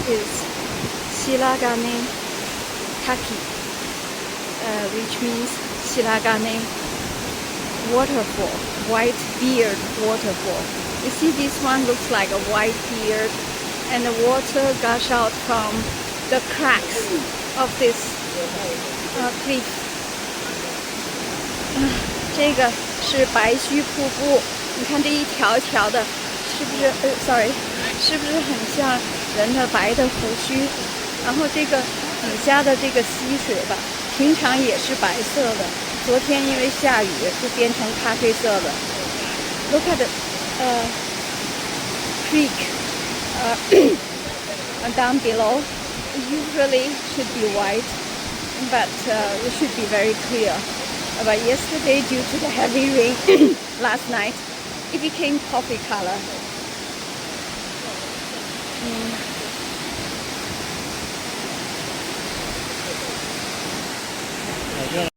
is Shiragane Taki, which means Shiragane waterfall, white beard waterfall. You see, this one looks like a white beard, and the water gush out from the cracks of this cliff. 这个是白须瀑布，你看这一条条的，是不是是不是很像人的白的胡须？然后这个底下的这个溪水吧，平常也是白色的，昨天因为下雨就变成咖啡色的。Look at the creek down below. Usually should be white, but it should be very clear. But yesterday, due to the heavy rain last night, it became coffee color.